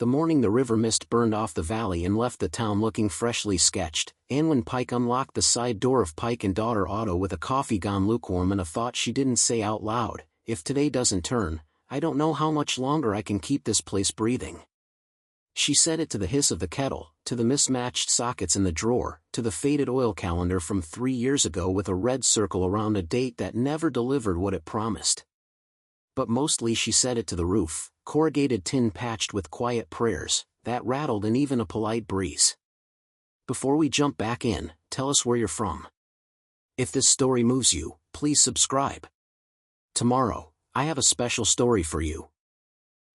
The morning the river mist burned off the valley and left the town looking freshly sketched, Anwen Pike unlocked the side door of Pike and Daughter Auto with a coffee gone lukewarm and a thought she didn't say out loud: if today doesn't turn, I don't know how much longer I can keep this place breathing. She said it to the hiss of the kettle, to the mismatched sockets in the drawer, to the faded oil calendar from 3 years ago with a red circle around a date that never delivered what it promised. But mostly she said it to the roof, corrugated tin patched with quiet prayers, that rattled in even a polite breeze. Before we jump back in, tell us where you're from. If this story moves you, please subscribe. Tomorrow, I have a special story for you.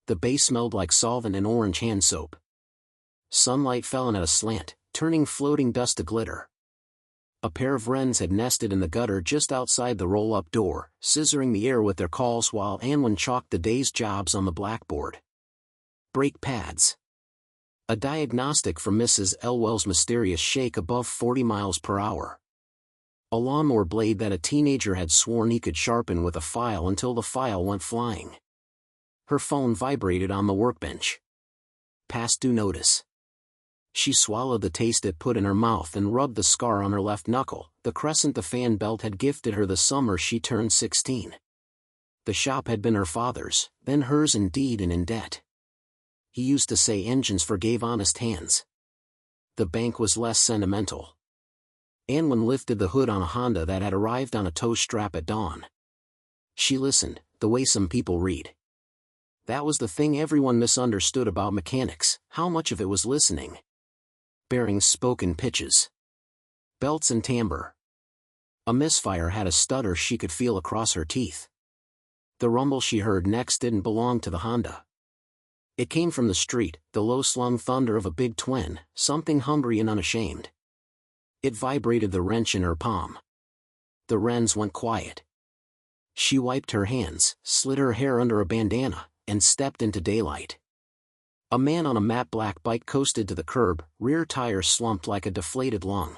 The bay smelled like solvent and orange hand soap. Sunlight fell in at a slant, turning floating dust to glitter. A pair of wrens had nested in the gutter just outside the roll-up door, scissoring the air with their calls while Anwen chalked the day's jobs on the blackboard. Brake pads. A diagnostic for Mrs. Elwell's mysterious shake above 40 miles per hour. A lawnmower blade that a teenager had sworn he could sharpen with a file until the file went flying. Her phone vibrated on the workbench. Past due notice. She swallowed the taste it put in her mouth and rubbed the scar on her left knuckle, the crescent the fan belt had gifted her the summer she turned 16. The shop had been her father's, then hers indeed, and in debt. He used to say engines forgave honest hands. The bank was less sentimental. Anwen lifted the hood on a Honda that had arrived on a tow strap at dawn. She listened, the way some people read. That was the thing everyone misunderstood about mechanics, how much of it was listening. Bearings spoke in pitches. Belts and timbre. A misfire had a stutter she could feel across her teeth. The rumble she heard next didn't belong to the Honda. It came from the street, the low-slung thunder of a big twin, something hungry and unashamed. It vibrated the wrench in her palm. The wrens went quiet. She wiped her hands, slid her hair under a bandana, and stepped into daylight. A man on a matte black bike coasted to the curb, rear tire slumped like a deflated lung.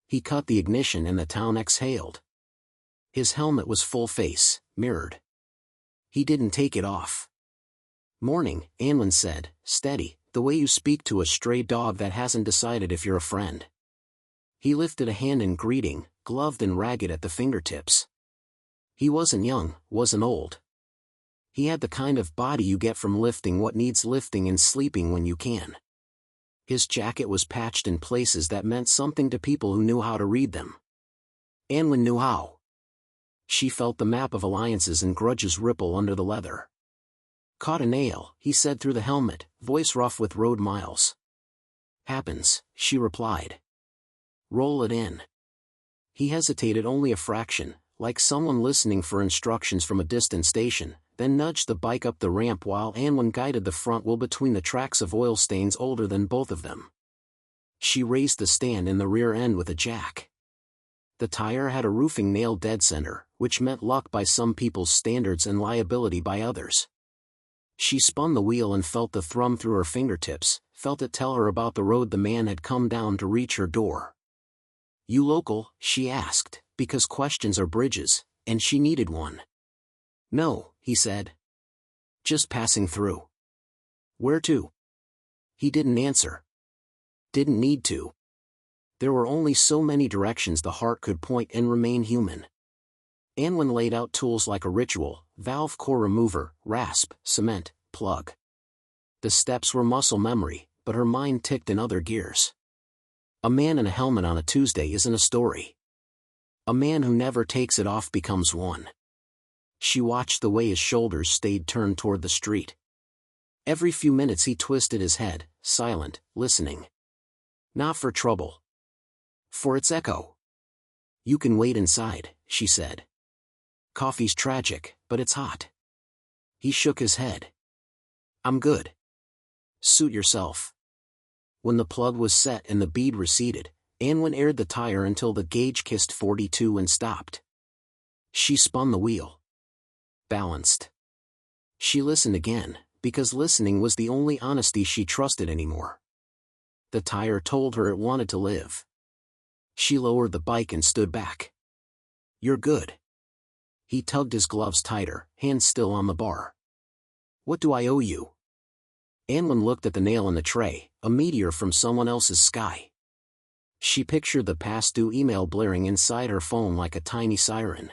He cut the ignition and the town exhaled. His helmet was full face, mirrored. He didn't take it off. "Morning," Anwen said, steady, the way you speak to a stray dog that hasn't decided if you're a friend. He lifted a hand in greeting, gloved and ragged at the fingertips. He wasn't young, wasn't old. He had the kind of body you get from lifting what needs lifting and sleeping when you can. His jacket was patched in places that meant something to people who knew how to read them. Anwen knew how. She felt the map of alliances and grudges ripple under the leather. "Caught a nail," he said through the helmet, voice rough with road miles. "Happens," she replied. "Roll it in." He hesitated only a fraction, like someone listening for instructions from a distant station, then nudged the bike up the ramp while Anwen guided the front wheel between the tracks of oil stains older than both of them. She raised the stand in the rear end with a jack. The tire had a roofing nail dead center, which meant luck by some people's standards and liability by others. She spun the wheel and felt the thrum through her fingertips, felt it tell her about the road the man had come down to reach her door. "You local?" she asked, because questions are bridges, and she needed one. "No," he said. "Just passing through." "Where to?" He didn't answer. Didn't need to. There were only so many directions the heart could point and remain human. Anwen laid out tools like a ritual: valve core remover, rasp, cement, plug. The steps were muscle memory, but her mind ticked in other gears. A man in a helmet on a Tuesday isn't a story. A man who never takes it off becomes one. She watched the way his shoulders stayed turned toward the street. Every few minutes he twisted his head, silent, listening. Not for trouble. For its echo. "You can wait inside," she said. "Coffee's tragic, but it's hot." He shook his head. "I'm good." "Suit yourself." When the plug was set and the bead receded, Anwen aired the tire until the gauge kissed 42 and stopped. She spun the wheel. Balanced. She listened again, because listening was the only honesty she trusted anymore. The tire told her it wanted to live. She lowered the bike and stood back. "You're good." He tugged his gloves tighter, hands still on the bar. "What do I owe you?" Anwen looked at the nail in the tray, a meteor from someone else's sky. She pictured the past due email blaring inside her phone like a tiny siren.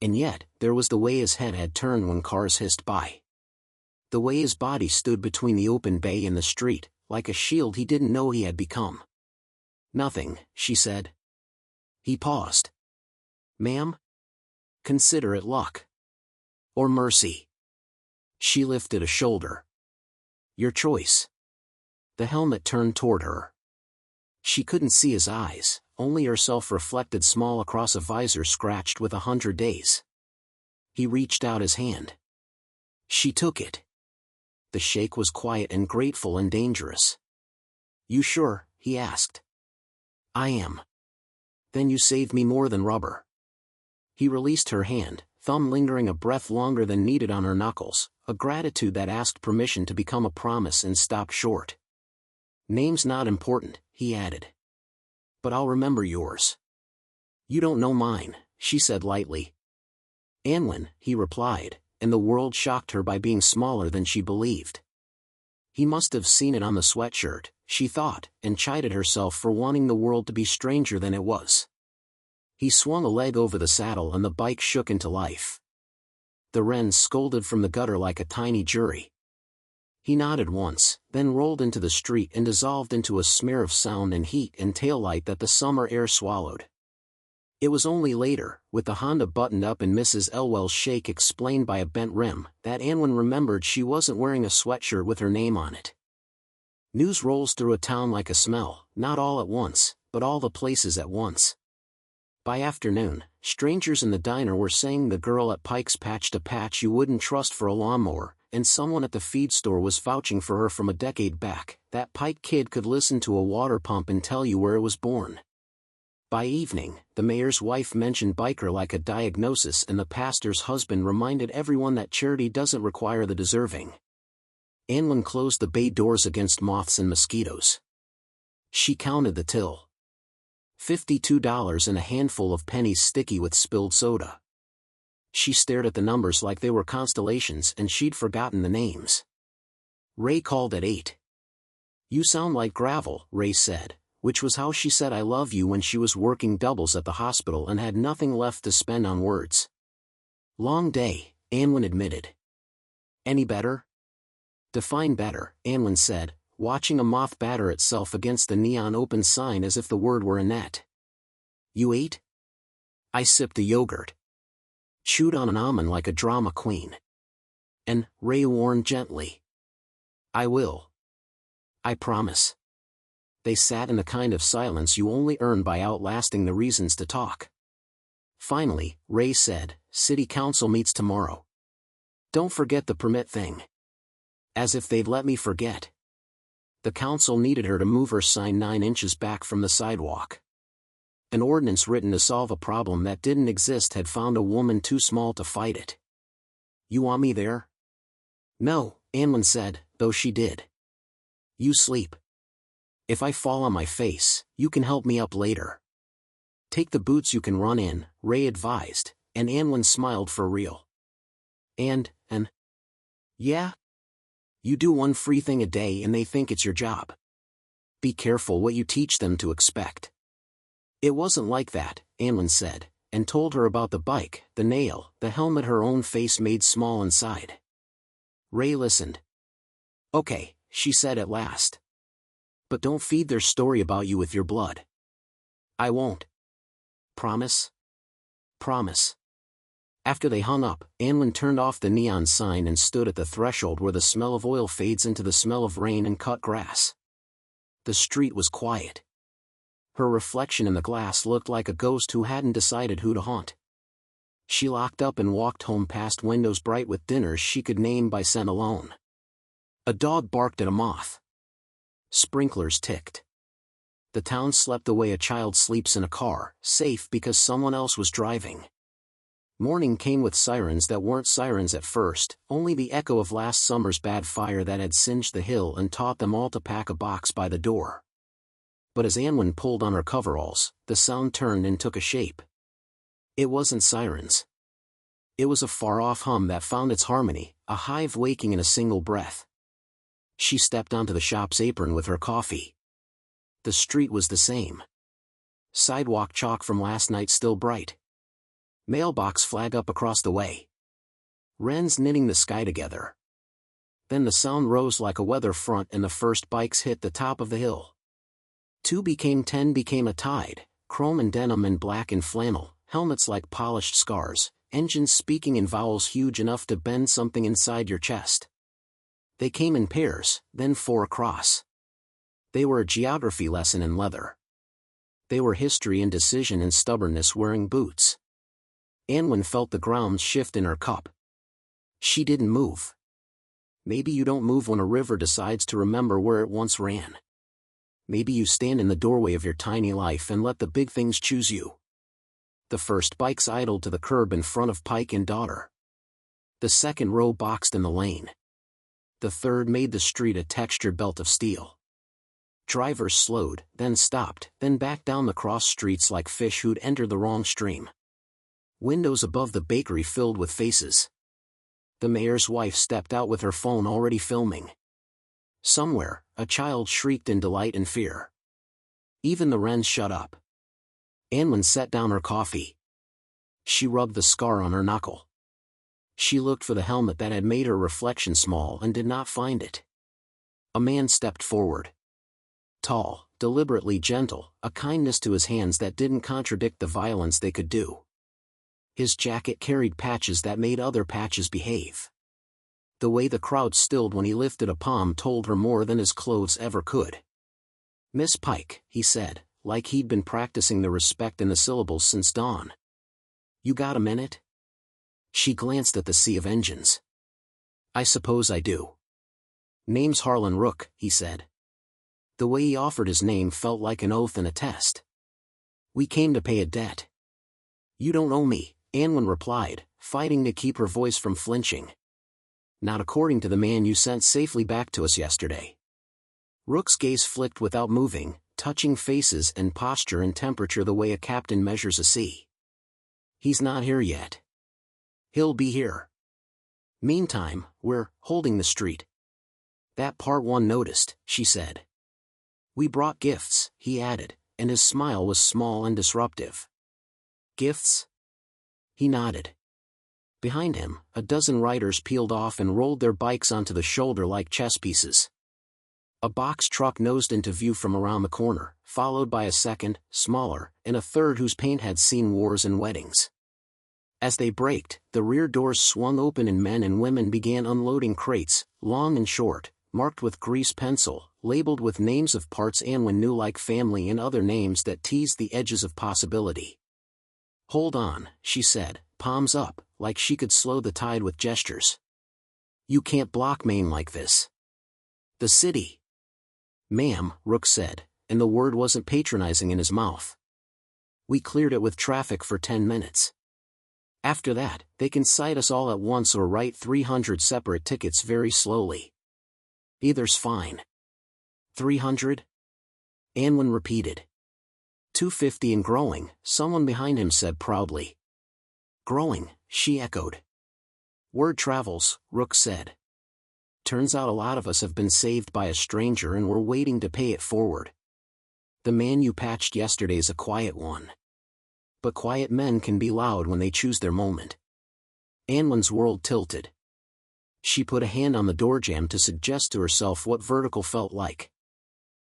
And yet, there was the way his head had turned when cars hissed by. The way his body stood between the open bay and the street, like a shield he didn't know he had become. "Nothing," she said. He paused. "Ma'am? Consider it luck. Or mercy." She lifted a shoulder. "Your choice." The helmet turned toward her. She couldn't see his eyes, only herself reflected small across a visor scratched with 100 days. He reached out his hand. She took it. The shake was quiet and grateful and dangerous. "You sure?" he asked. "I am." "Then you saved me more than rubber." He released her hand, thumb lingering a breath longer than needed on her knuckles, a gratitude that asked permission to become a promise and stopped short. "Name's not important," he added. "But I'll remember yours." "You don't know mine," she said lightly. "Anwen," he replied, and the world shocked her by being smaller than she believed. He must have seen it on the sweatshirt, she thought, and chided herself for wanting the world to be stranger than it was. He swung a leg over the saddle and the bike shook into life. The wrens scolded from the gutter like a tiny jury. He nodded once, then rolled into the street and dissolved into a smear of sound and heat and taillight that the summer air swallowed. It was only later, with the Honda buttoned up and Mrs. Elwell's shake explained by a bent rim, that Anwen remembered she wasn't wearing a sweatshirt with her name on it. News rolls through a town like a smell, not all at once, but all the places at once. By afternoon, strangers in the diner were saying the girl at Pike's patched a patch you wouldn't trust for a lawnmower, and someone at the feed store was vouching for her from a decade back. That Pike kid could listen to a water pump and tell you where it was born. By evening, the mayor's wife mentioned biker like a diagnosis and the pastor's husband reminded everyone that charity doesn't require the deserving. Anwen closed the bay doors against moths and mosquitoes. She counted the till. $52 and a handful of pennies sticky with spilled soda. She stared at the numbers like they were constellations and she'd forgotten the names. Ray called at 8. "You sound like gravel," Ray said, which was how she said "I love you" when she was working doubles at the hospital and had nothing left to spend on words. "Long day," Anwen admitted. "Any better?" "Define better," Anwen said, watching a moth batter itself against the neon open sign as if the word were a net. "You ate?" "I sipped a yogurt. Chewed on an almond like a drama queen." "And," Ray warned gently. "I will. I promise." They sat in the kind of silence you only earn by outlasting the reasons to talk. Finally, Ray said, "City Council meets tomorrow. Don't forget the permit thing." As if they'd let me forget. The council needed her to move her sign 9 inches back from the sidewalk. An ordinance written to solve a problem that didn't exist had found a woman too small to fight it. "You want me there?" "No," Anwen said, though she did. "You sleep. If I fall on my face, you can help me up later." "Take the boots you can run in," Ray advised, and Anwen smiled for real. And, yeah? You do one free thing a day and they think it's your job. Be careful what you teach them to expect. "It wasn't like that," Anwen said, and told her about the bike, the nail, the helmet her own face made small inside. Ray listened. "Okay," she said at last. "But don't feed their story about you with your blood." "I won't." "Promise?" "Promise." After they hung up, Anwen turned off the neon sign and stood at the threshold where the smell of oil fades into the smell of rain and cut grass. The street was quiet. Her reflection in the glass looked like a ghost who hadn't decided who to haunt. She locked up and walked home past windows bright with dinners she could name by scent alone. A dog barked at a moth. Sprinklers ticked. The town slept the way a child sleeps in a car, safe because someone else was driving. Morning came with sirens that weren't sirens at first, only the echo of last summer's bad fire that had singed the hill and taught them all to pack a box by the door. But as Anwen pulled on her coveralls, the sound turned and took a shape. It wasn't sirens. It was a far-off hum that found its harmony, a hive waking in a single breath. She stepped onto the shop's apron with her coffee. The street was the same. Sidewalk chalk from last night still bright. Mailbox flag up across the way. Wrens knitting the sky together. Then the sound rose like a weather front and the first bikes hit the top of the hill. 2 became 10 became a tide, chrome and denim and black and flannel, helmets like polished scars, engines speaking in vowels huge enough to bend something inside your chest. They came in pairs, then 4 across. They were a geography lesson in leather. They were history and decision and stubbornness wearing boots. Anwen felt the ground shift in her cup. She didn't move. Maybe you don't move when a river decides to remember where it once ran. Maybe you stand in the doorway of your tiny life and let the big things choose you. The first bikes idled to the curb in front of Pike and daughter. The second row boxed in the lane. The third made the street a textured belt of steel. Drivers slowed, then stopped, then backed down the cross streets like fish who'd entered the wrong stream. Windows above the bakery filled with faces. The mayor's wife stepped out with her phone already filming. Somewhere, a child shrieked in delight and fear. Even the wrens shut up. Anwen set down her coffee. She rubbed the scar on her knuckle. She looked for the helmet that had made her reflection small and did not find it. A man stepped forward. Tall, deliberately gentle, a kindness to his hands that didn't contradict the violence they could do. His jacket carried patches that made other patches behave. The way the crowd stilled when he lifted a palm told her more than his clothes ever could. "Miss Pike," he said, like he'd been practicing the respect in the syllables since dawn. "You got a minute?" She glanced at the sea of engines. "I suppose I do." "Name's Harlan Rook," he said. The way he offered his name felt like an oath and a test. "We came to pay a debt." "You don't owe me," Anwen replied, fighting to keep her voice from flinching. "Not according to the man you sent safely back to us yesterday." Rook's gaze flicked without moving, touching faces and posture and temperature the way a captain measures a sea. "He's not here yet. He'll be here. Meantime, we're holding the street." "That part one noticed," she said. "We brought gifts," he added, and his smile was small and disruptive. "Gifts?" He nodded. Behind him, a dozen riders peeled off and rolled their bikes onto the shoulder like chess pieces. A box truck nosed into view from around the corner, followed by a second, smaller, and a third whose paint had seen wars and weddings. As they braked, the rear doors swung open and men and women began unloading crates, long and short, marked with grease pencil, labeled with names of parts Anwen knew like family and other names that teased the edges of possibility. "Hold on," she said, palms up, like she could slow the tide with gestures. "You can't block Maine like this. The city." "Ma'am," Rook said, and the word wasn't patronizing in his mouth. "We cleared it with traffic for 10 minutes. After that, they can cite us all at once or write 300 separate tickets very slowly. Either's fine." 300? Anwen repeated. 250 and growing, someone behind him said proudly. "Growing," she echoed. "Word travels," Rook said. "Turns out a lot of us have been saved by a stranger and we're waiting to pay it forward. The man you patched yesterday's a quiet one. But quiet men can be loud when they choose their moment." Anwen's world tilted. She put a hand on the door jamb to suggest to herself what vertical felt like.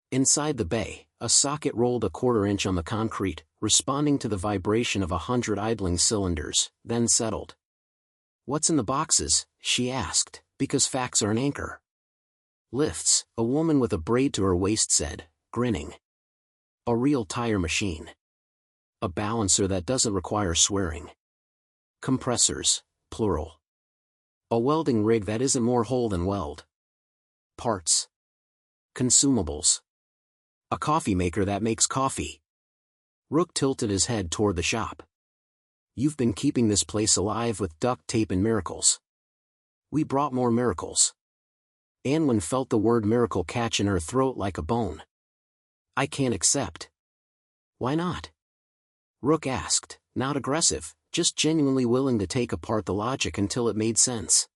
Inside the bay, a socket rolled a quarter-inch on the concrete, responding to the vibration of 100 idling cylinders, then settled. "What's in the boxes?" she asked, because facts are an anchor. "Lifts," a woman with a braid to her waist said, grinning. "A real tire machine. A balancer that doesn't require swearing. Compressors, plural. A welding rig that isn't more hole than weld. Parts. Consumables. A coffee maker that makes coffee." Rook tilted his head toward the shop. "You've been keeping this place alive with duct tape and miracles. We brought more miracles." Anwen felt the word miracle catch in her throat like a bone. "I can't accept." "Why not?" Rook asked, not aggressive, just genuinely willing to take apart the logic until it made sense.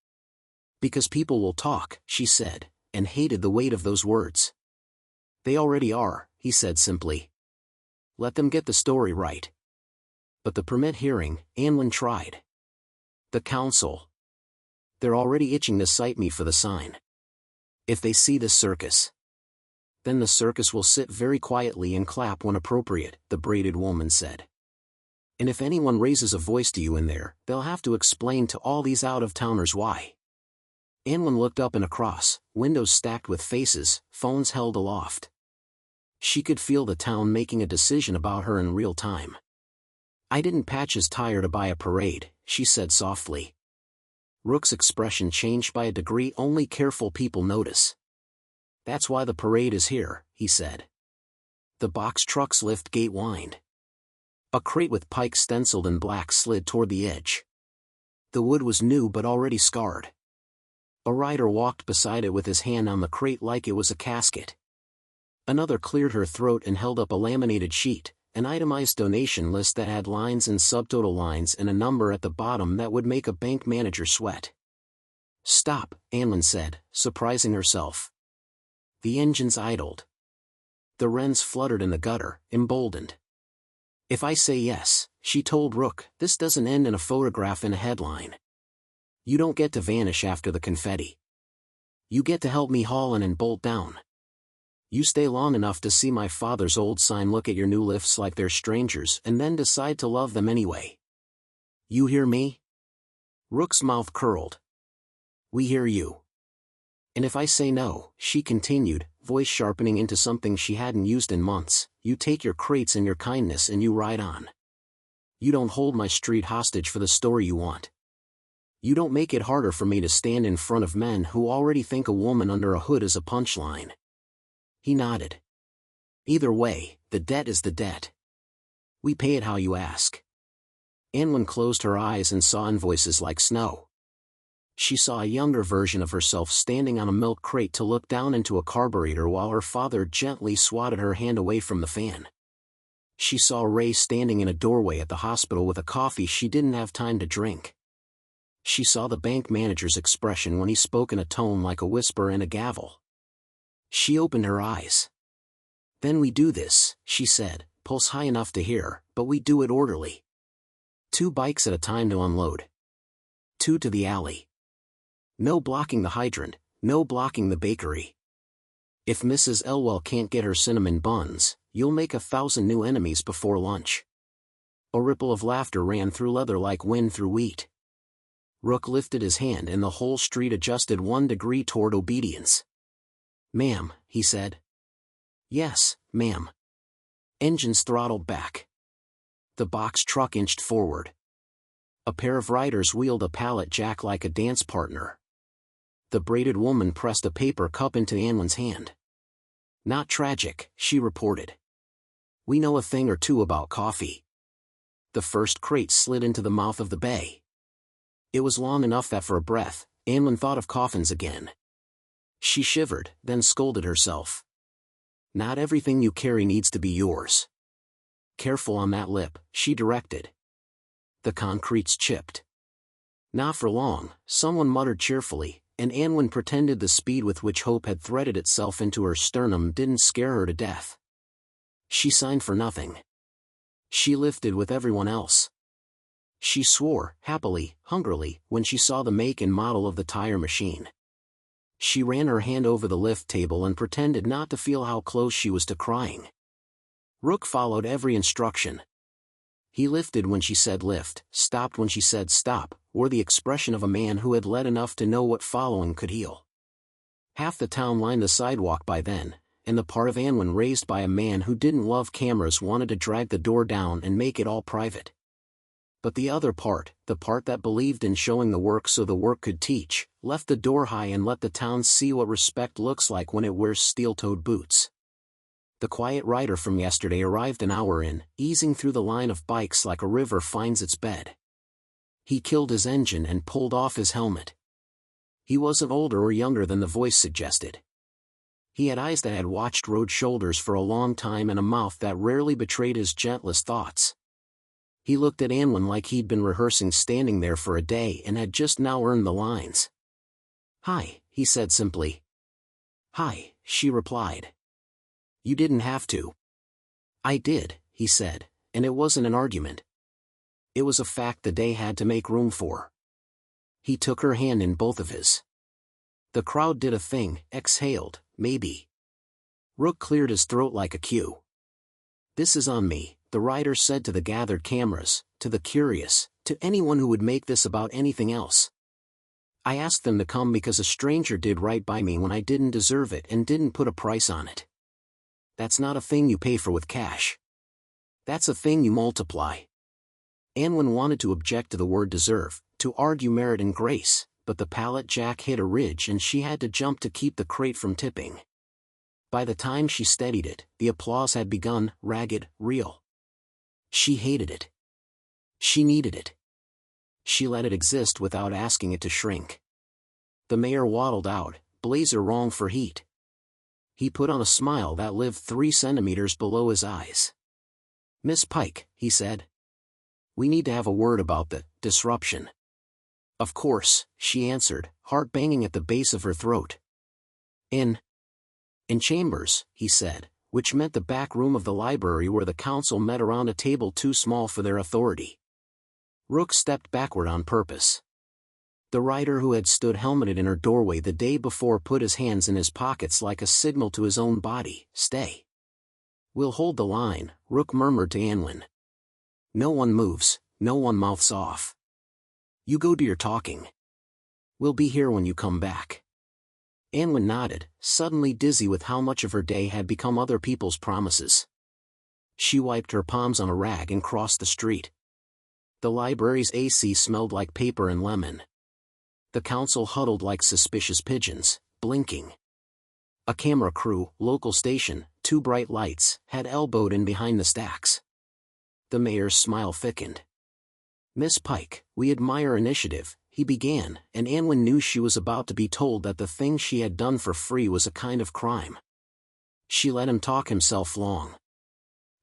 "Because people will talk," she said, and hated the weight of those words. They already are, he said simply. Let them get the story right. But the permit hearing, Anlin tried. The council. They're already itching to cite me for the sign. If they see this circus. Then the circus will sit very quietly and clap when appropriate, the braided woman said. And if anyone raises a voice to you in there, they'll have to explain to all these out-of-towners why. Anlin looked up and across, windows stacked with faces, phones held aloft. She could feel the town making a decision about her in real time. I didn't patch his tire to buy a parade, she said softly. Rook's expression changed by a degree only careful people notice. That's why the parade is here, he said. The box truck's lift gate whined. A crate with Pike stenciled in black slid toward the edge. The wood was new but already scarred. A rider walked beside it with his hand on the crate like it was a casket. Another cleared her throat and held up a laminated sheet, an itemized donation list that had lines and subtotal lines and a number at the bottom that would make a bank manager sweat. Stop, Anlin said, surprising herself. The engines idled. The wrens fluttered in the gutter, emboldened. If I say yes, she told Rook, this doesn't end in a photograph and a headline. You don't get to vanish after the confetti. You get to help me haul in and bolt down. You stay long enough to see my father's old sign, look at your new lifts like they're strangers, and then decide to love them anyway. You hear me? Rook's mouth curled. We hear you. And if I say no, she continued, voice sharpening into something she hadn't used in months, you take your crates and your kindness and you ride on. You don't hold my street hostage for the story you want. You don't make it harder for me to stand in front of men who already think a woman under a hood is a punchline. He nodded. Either way, the debt is the debt. We pay it how you ask. Anlin closed her eyes and saw invoices like snow. She saw a younger version of herself standing on a milk crate to look down into a carburetor while her father gently swatted her hand away from the fan. She saw Ray standing in a doorway at the hospital with a coffee she didn't have time to drink. She saw the bank manager's expression when he spoke in a tone like a whisper and a gavel. She opened her eyes. Then we do this, she said, pulse high enough to hear, but we do it orderly. 2 bikes at a time to unload. 2 to the alley. No blocking the hydrant, no blocking the bakery. If Mrs. Elwell can't get her cinnamon buns, you'll make 1,000 new enemies before lunch. A ripple of laughter ran through leather like wind through wheat. Rook lifted his hand and the whole street adjusted 1 degree toward obedience. Ma'am, he said. Yes, ma'am. Engines throttled back. The box truck inched forward. A pair of riders wheeled a pallet jack like a dance partner. The braided woman pressed a paper cup into Anlin's hand. Not tragic, she reported. We know a thing or two about coffee. The first crate slid into the mouth of the bay. It was long enough that for a breath, Anlin thought of coffins again. She shivered, then scolded herself. Not everything you carry needs to be yours. Careful on that lip, she directed. The concretes chipped. Not for long, someone muttered cheerfully, and Anlin pretended the speed with which hope had threaded itself into her sternum didn't scare her to death. She signed for nothing. She lifted with everyone else. She swore, happily, hungrily, when she saw the make and model of the tire machine. She ran her hand over the lift table and pretended not to feel how close she was to crying. Rook followed every instruction. He lifted when she said lift, stopped when she said stop, wore the expression of a man who had led enough to know what following could heal. Half the town lined the sidewalk by then, and the part of Anlin raised by a man who didn't love cameras wanted to drag the door down and make it all private. But the other part, the part that believed in showing the work so the work could teach, left the door high and let the town see what respect looks like when it wears steel-toed boots. The quiet rider from yesterday arrived an hour in, easing through the line of bikes like a river finds its bed. He killed his engine and pulled off his helmet. He wasn't older or younger than the voice suggested. He had eyes that had watched road shoulders for a long time and a mouth that rarely betrayed his gentlest thoughts. He looked at Anlin like he'd been rehearsing standing there for a day and had just now earned the lines. Hi, he said simply. "Hi," she replied. "You didn't have to." "I did," he said, "and it wasn't an argument. It was a fact the day had to make room for." He took her hand in both of his. The crowd did a thing, exhaled, maybe. Rook cleared his throat like a cue. "This is on me," the writer said to the gathered cameras, to the curious, to anyone who would make this about anything else. "I asked them to come because a stranger did right by me when I didn't deserve it and didn't put a price on it. That's not a thing you pay for with cash. That's a thing you multiply." Anwen wanted to object to the word deserve, to argue merit and grace, but the pallet jack hit a ridge and she had to jump to keep the crate from tipping. By the time she steadied it, the applause had begun, ragged, real. She hated it. She needed it. She let it exist without asking it to shrink. The mayor waddled out, blazer wrong for heat. He put on a smile that lived 3 centimeters below his eyes. "Miss Pike," he said. "We need to have a word about the disruption." "Of course," she answered, heart banging at the base of her throat. In chambers," he said, which meant the back room of the library where the council met around a table too small for their authority. Rook stepped backward on purpose. The writer who had stood helmeted in her doorway the day before put his hands in his pockets like a signal to his own body, "Stay." "We'll hold the line," Rook murmured to Anwen. "No one moves, no one mouths off. You go do your talking. We'll be here when you come back." Anwen nodded, suddenly dizzy with how much of her day had become other people's promises. She wiped her palms on a rag and crossed the street. The library's AC smelled like paper and lemon. The council huddled like suspicious pigeons, blinking. A camera crew, local station, 2 bright lights, had elbowed in behind the stacks. The mayor's smile thickened. "Miss Pike, we admire initiative," he began, and Anwen knew she was about to be told that the thing she had done for free was a kind of crime. She let him talk himself long.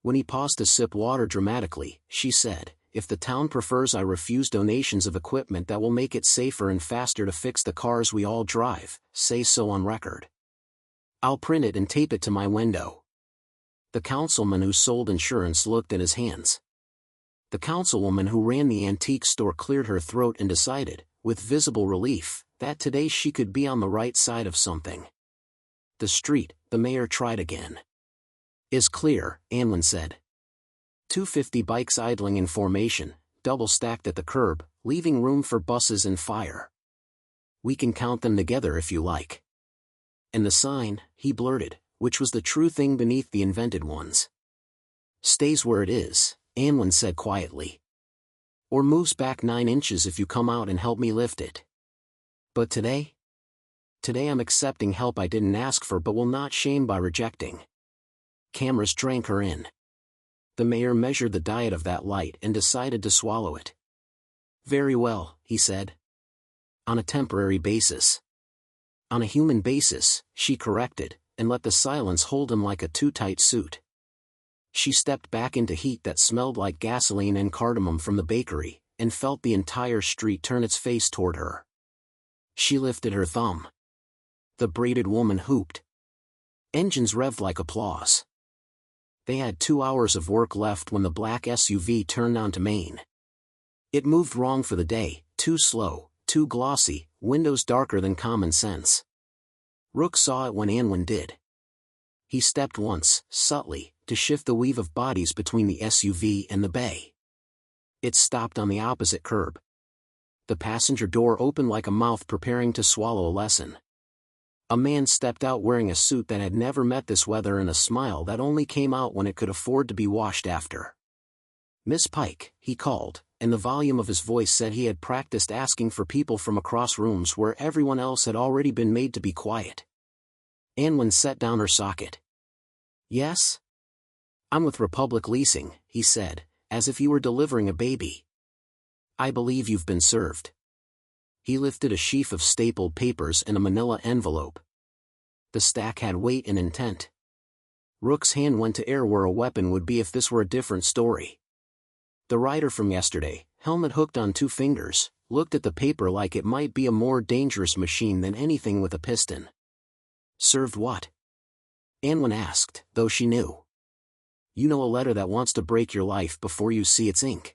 When he paused to sip water dramatically, she said, "If the town prefers, I refuse donations of equipment that will make it safer and faster to fix the cars we all drive, say so on record. I'll print it and tape it to my window." The councilman who sold insurance looked at his hands. The councilwoman who ran the antique store cleared her throat and decided, with visible relief, that today she could be on the right side of something. "The street," the mayor tried again. "Is clear," Anwen said. 250 bikes idling in formation, double-stacked at the curb, leaving room for buses and fire. "We can count them together if you like." "And the sign," he blurted, which was the true thing beneath the invented ones. "Stays where it is," Anwen said quietly. "Or moves back 9 inches if you come out and help me lift it." "But today? Today I'm accepting help I didn't ask for but will not shame by rejecting." Cameras drank her in. The mayor measured the diet of that light and decided to swallow it. "Very well," he said. "On a temporary basis." "On a human basis," she corrected, and let the silence hold him like a too-tight suit. She stepped back into heat that smelled like gasoline and cardamom from the bakery, and felt the entire street turn its face toward her. She lifted her thumb. The braided woman hooped. Engines revved like applause. They had 2 hours of work left when the black SUV turned onto Main. It moved wrong for the day, too slow, too glossy, windows darker than common sense. Rook saw it when Anwen did. He stepped once, subtly, to shift the weave of bodies between the SUV and the bay. It stopped on the opposite curb. The passenger door opened like a mouth preparing to swallow a lesson. A man stepped out wearing a suit that had never met this weather and a smile that only came out when it could afford to be washed after. "Miss Pike," he called, and the volume of his voice said he had practiced asking for people from across rooms where everyone else had already been made to be quiet. Anwen set down her socket. "Yes? I'm with Republic Leasing," he said, as if he were delivering a baby. "I believe you've been served." He lifted a sheaf of stapled papers and a manila envelope. The stack had weight and intent. Rook's hand went to air where a weapon would be if this were a different story. The writer from yesterday, helmet hooked on 2 fingers, looked at the paper like it might be a more dangerous machine than anything with a piston. Served what? Anwen asked, though she knew. You know, a letter that wants to break your life before you see its ink.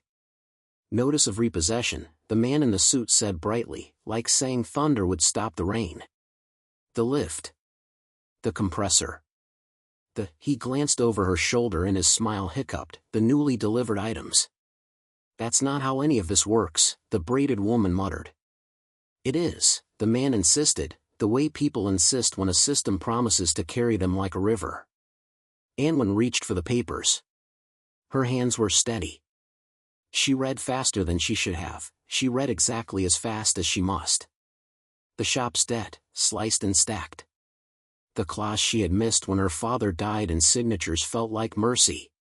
Notice of repossession, the man in the suit said brightly, like saying thunder would stop the rain. The lift. The compressor. He glanced over her shoulder and his smile hiccuped, the newly delivered items. That's not how any of this works, the braided woman muttered. It is, the man insisted, the way people insist when a system promises to carry them like a river. Anwen reached for the papers. Her hands were steady. She read faster than she should have, she read exactly as fast as she must. The shop's debt, sliced and stacked. The clause she had missed when her father died and signatures felt like mercy.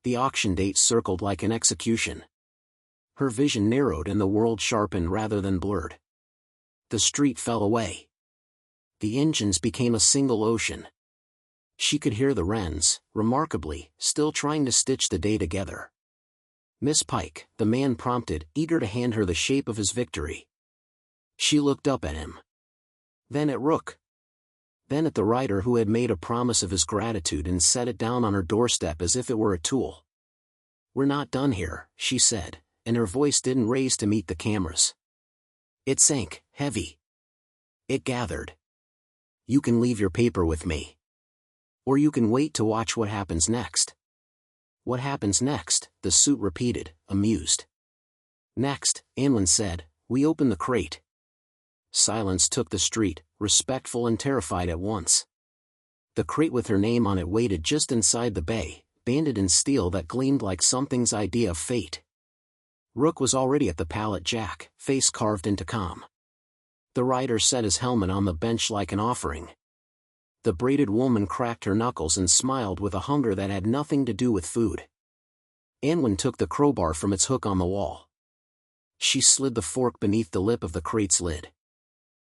The auction date circled like an execution. Her vision narrowed and the world sharpened rather than blurred. The street fell away. The engines became a single ocean. She could hear the wrens, remarkably, still trying to stitch the day together. Miss Pike, the man prompted, eager to hand her the shape of his victory. She looked up at him. Then at Rook. Then at the writer who had made a promise of his gratitude and set it down on her doorstep as if it were a tool. We're not done here, she said, and her voice didn't raise to meet the cameras. It sank, heavy. It gathered. You can leave your paper with me. Or you can wait to watch what happens next. What happens next, the suit repeated, amused. Next, Anwen said, we open the crate. Silence took the street, respectful and terrified at once. The crate with her name on it waited just inside the bay, banded in steel that gleamed like something's idea of fate. Rook was already at the pallet jack, face carved into calm. The rider set his helmet on the bench like an offering. The braided woman cracked her knuckles and smiled with a hunger that had nothing to do with food. Anwen took the crowbar from its hook on the wall. She slid the fork beneath the lip of the crate's lid.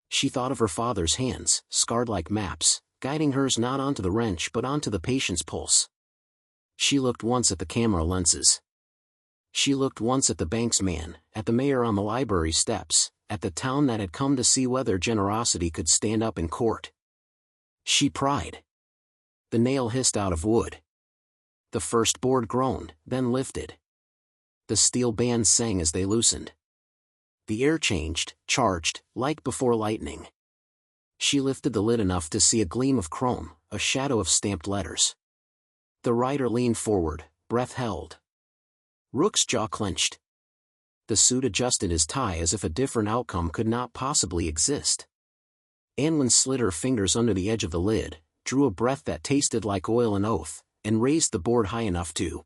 She thought of her father's hands, scarred like maps, guiding hers not onto the wrench but onto the patient's pulse. She looked once at the camera lenses. She looked once at the banksman, at the mayor on the library steps, at the town that had come to see whether generosity could stand up in court. She pried. The nail hissed out of wood. The first board groaned, then lifted. The steel bands sang as they loosened. The air changed, charged, like before lightning. She lifted the lid enough to see a gleam of chrome, a shadow of stamped letters. The rider leaned forward, breath held. Rook's jaw clenched. The suit adjusted his tie as if a different outcome could not possibly exist. Anwen slid her fingers under the edge of the lid, drew a breath that tasted like oil and oath, and raised the board high enough to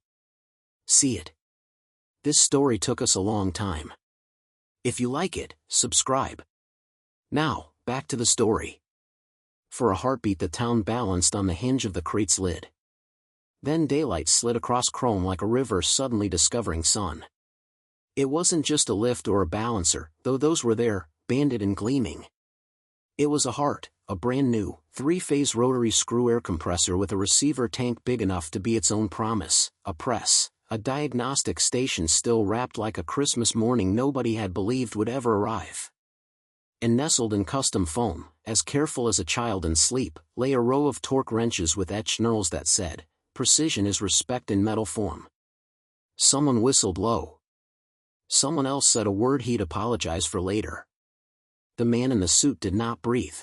see it. This story took us a long time. If you like it, subscribe. Now, back to the story. For a heartbeat the town balanced on the hinge of the crate's lid. Then daylight slid across chrome like a river suddenly discovering sun. It wasn't just a lift or a balancer, though those were there, banded and gleaming. It was a heart, a brand new, three-phase rotary screw air compressor with a receiver tank big enough to be its own promise, a press, a diagnostic station still wrapped like a Christmas morning nobody had believed would ever arrive. And nestled in custom foam, as careful as a child in sleep, lay a row of torque wrenches with etched knurls that said, "Precision is respect in metal form." Someone whistled low. Someone else said a word he'd apologize for later. The man in the suit did not breathe.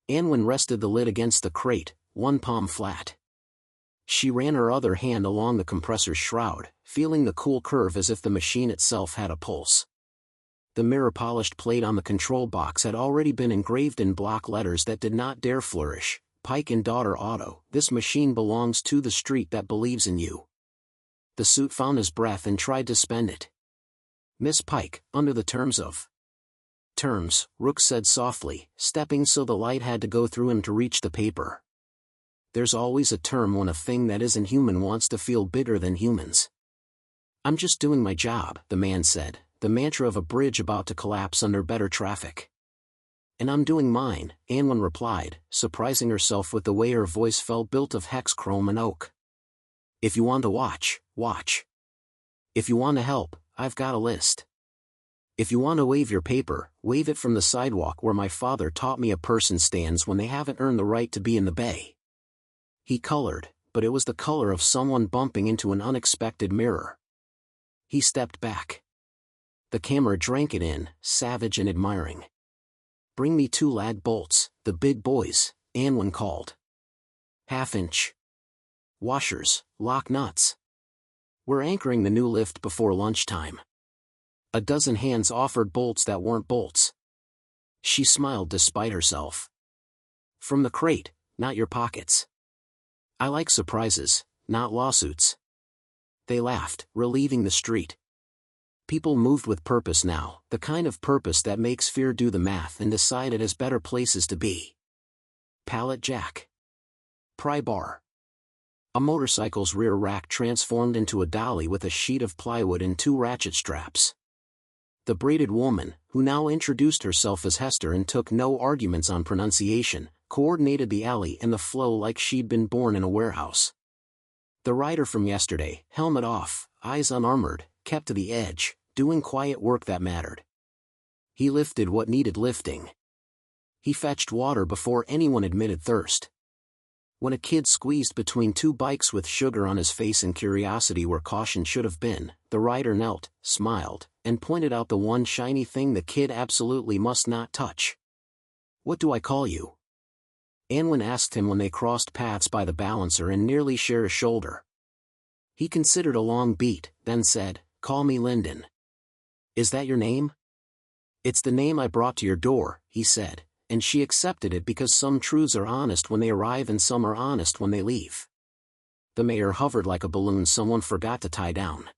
Anwen rested the lid against the crate, one palm flat. She ran her other hand along the compressor's shroud, feeling the cool curve as if the machine itself had a pulse. The mirror-polished plate on the control box had already been engraved in block letters that did not dare flourish. Pike and Daughter Auto, this machine belongs to the street that believes in you. The suit found his breath and tried to spend it. Miss Pike, under the terms of terms, Rook said softly, stepping so the light had to go through him to reach the paper. There's always a term when a thing that isn't human wants to feel bigger than humans. I'm just doing my job, the man said, the mantra of a bridge about to collapse under better traffic. And I'm doing mine, Anwen replied, surprising herself with the way her voice felt built of hex chrome and oak. If you want to watch, watch. If you want to help, I've got a list. If you want to wave your paper, wave it from the sidewalk where my father taught me a person stands when they haven't earned the right to be in the bay. He colored, but it was the color of someone bumping into an unexpected mirror. He stepped back. The camera drank it in, savage and admiring. Bring me 2 lag bolts, the big boys, Anwen called. 1/2 inch. Washers, lock nuts. We're anchoring the new lift before lunchtime. A dozen hands offered bolts that weren't bolts. She smiled despite herself. From the crate, not your pockets. I like surprises, not lawsuits. They laughed, relieving the street. People moved with purpose now, the kind of purpose that makes fear do the math and decide it has better places to be. Pallet jack. Pry bar. A motorcycle's rear rack transformed into a dolly with a sheet of plywood and 2 ratchet straps. The braided woman, who now introduced herself as Hester and took no arguments on pronunciation, coordinated the alley and the flow like she'd been born in a warehouse. The rider from yesterday, helmet off, eyes unarmored, kept to the edge, doing quiet work that mattered. He lifted what needed lifting. He fetched water before anyone admitted thirst. When a kid squeezed between 2 bikes with sugar on his face and curiosity where caution should have been, the rider knelt, smiled, and pointed out the one shiny thing the kid absolutely must not touch. What do I call you? Anwen asked him when they crossed paths by the balancer and nearly shared a shoulder. He considered a long beat, then said, Call me Lyndon. Is that your name? It's the name I brought to your door, he said, and she accepted it because some truths are honest when they arrive and some are honest when they leave. The mayor hovered like a balloon someone forgot to tie down.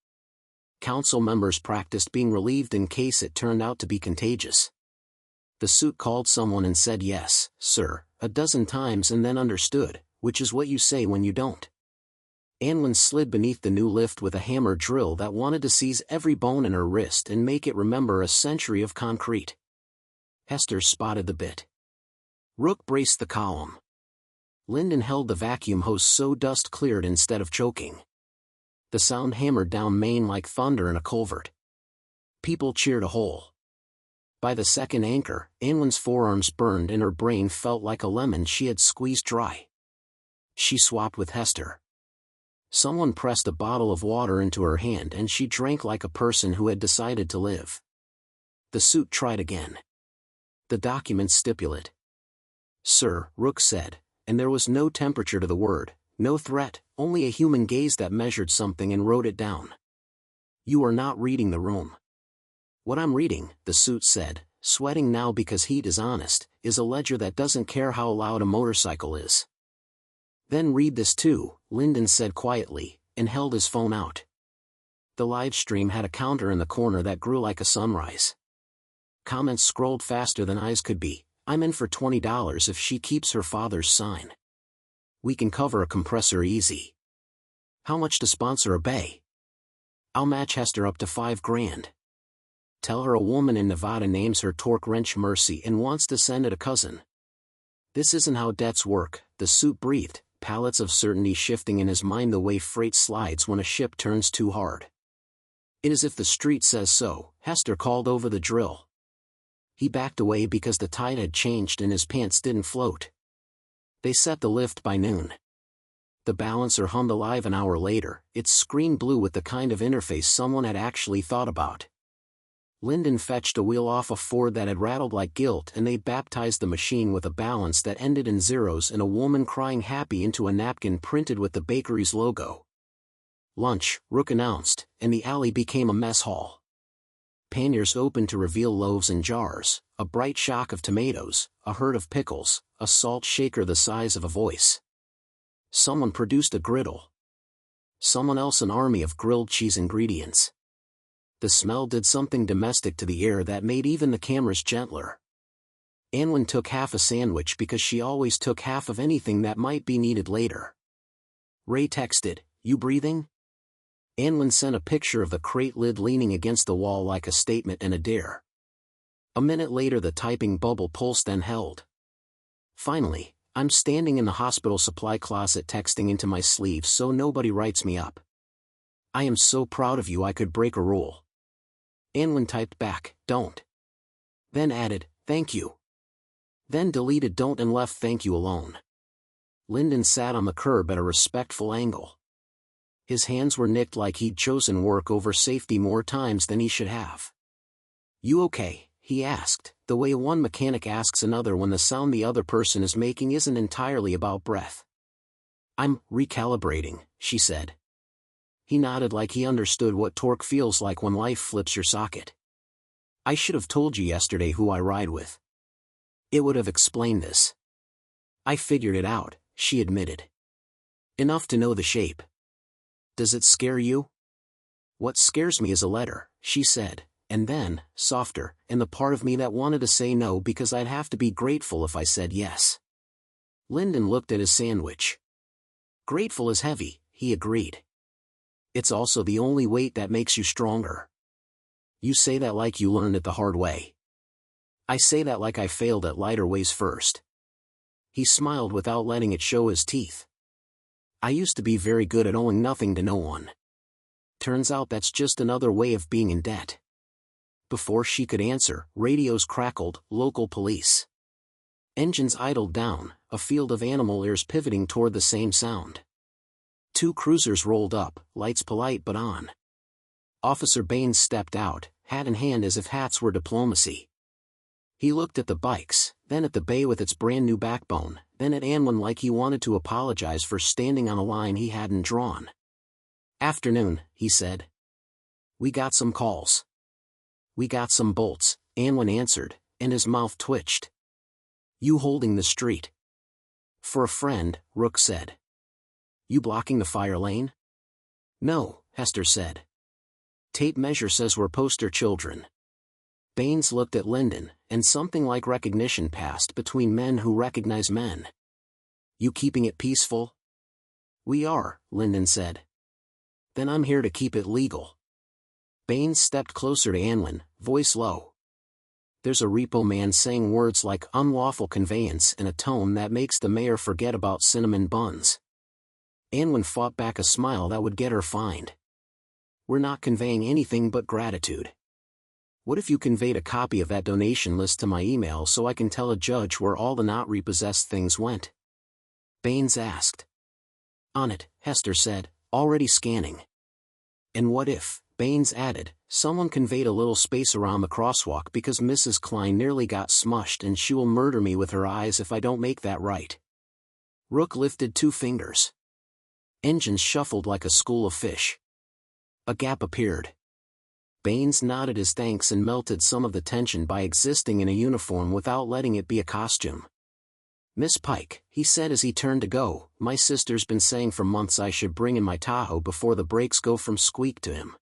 Council members practiced being relieved in case it turned out to be contagious. The suit called someone and said yes, sir, a dozen times and then understood, which is what you say when you don't. Anwen slid beneath the new lift with a hammer drill that wanted to seize every bone in her wrist and make it remember a century of concrete. Hester spotted the bit. Rook braced the column. Lyndon held the vacuum hose so dust cleared instead of choking. The sound hammered down Maine like thunder in a culvert. People cheered a hole. By the second anchor, Anwen's forearms burned and her brain felt like a lemon she had squeezed dry. She swapped with Hester. Someone pressed a bottle of water into her hand and she drank like a person who had decided to live. The suit tried again. The documents stipulate. Sir, Rook said, and there was no temperature to the word, no threat, only a human gaze that measured something and wrote it down. You are not reading the room. What I'm reading, the suit said, sweating now because heat is honest, is a ledger that doesn't care how loud a motorcycle is. Then read this too, Lyndon said quietly, and held his phone out. The live stream had a counter in the corner that grew like a sunrise. Comments scrolled faster than eyes could be. I'm in for $20 if she keeps her father's sign. We can cover a compressor easy. How much to sponsor a bay? I'll match Hester up to $5,000. Tell her a woman in Nevada names her torque wrench Mercy and wants to send it a cousin. This isn't how debts work, the suit breathed, pallets of certainty shifting in his mind the way freight slides when a ship turns too hard. It is if the street says so, Hester called over the drill. He backed away because the tide had changed and his pants didn't float. They set the lift by noon. The balancer hummed alive an hour later, its screen blue with the kind of interface someone had actually thought about. Lyndon fetched a wheel off a Ford that had rattled like guilt and they baptized the machine with a balance that ended in zeros and a woman crying happy into a napkin printed with the bakery's logo. Lunch, Rook announced, and the alley became a mess hall. Panniers opened to reveal loaves and jars, a bright shock of tomatoes, a herd of pickles, a salt shaker the size of a voice. Someone produced a griddle. Someone else an army of grilled cheese ingredients. The smell did something domestic to the air that made even the cameras gentler. Anwen took half a sandwich because she always took half of anything that might be needed later. Ray texted, "You breathing?" Anwen sent a picture of the crate lid leaning against the wall like a statement and a dare. A minute later the typing bubble pulsed then held. Finally, I'm standing in the hospital supply closet texting into my sleeve so nobody writes me up. I am so proud of you I could break a rule. Anwen typed back, "Don't." Then added, "Thank you." Then deleted "don't" and left "thank you" alone. Lyndon sat on the curb at a respectful angle. His hands were nicked like he'd chosen work over safety more times than he should have. "You okay?" he asked, the way one mechanic asks another when the sound the other person is making isn't entirely about breath. "I'm recalibrating," she said. He nodded like he understood what torque feels like when life flips your socket. "I should have told you yesterday who I ride with. It would have explained this." "I figured it out," she admitted. "Enough to know the shape." "Does it scare you?" "What scares me is a letter," she said, and then, softer, and the part of me that wanted to say no because I'd have to be grateful if I said yes. Lyndon looked at his sandwich. "Grateful is heavy," he agreed. "It's also the only weight that makes you stronger." "You say that like you learned it the hard way." "I say that like I failed at lighter ways first." He smiled without letting it show his teeth. "I used to be very good at owing nothing to no one. Turns out that's just another way of being in debt." Before she could answer, radios crackled, "Local police." Engines idled down, a field of animal ears pivoting toward the same sound. 2 cruisers rolled up, lights polite but on. Officer Baines stepped out, hat in hand as if hats were diplomacy. He looked at the bikes, then at the bay with its brand new backbone, then at Anwen like he wanted to apologize for standing on a line he hadn't drawn. "Afternoon," he said. "We got some calls." "We got some bolts," Anwen answered, and his mouth twitched. "You holding the street?" "For a friend," Rook said. "You blocking the fire lane?" "No," Hester said. "Tape measure says we're poster children." Baines looked at Lyndon, and something like recognition passed between men who recognize men. "You keeping it peaceful?" "We are," Lyndon said. "Then I'm here to keep it legal." Baines stepped closer to Anwen, voice low. "There's a repo man saying words like unlawful conveyance in a tone that makes the mayor forget about cinnamon buns." Anwen fought back a smile that would get her fined. "We're not conveying anything but gratitude. What if you conveyed a copy of that donation list to my email so I can tell a judge where all the not repossessed things went?" Baines asked. "On it," Hester said, already scanning. "And what if," Baines added, "someone conveyed a little space around the crosswalk because Mrs. Klein nearly got smushed and she will murder me with her eyes if I don't make that right." Rook lifted 2 fingers. Engines shuffled like a school of fish. A gap appeared. Baines nodded his thanks and melted some of the tension by existing in a uniform without letting it be a costume. "Miss Pike," he said as he turned to go, "my sister's been saying for months I should bring in my Tahoe before the brakes go from squeak to him.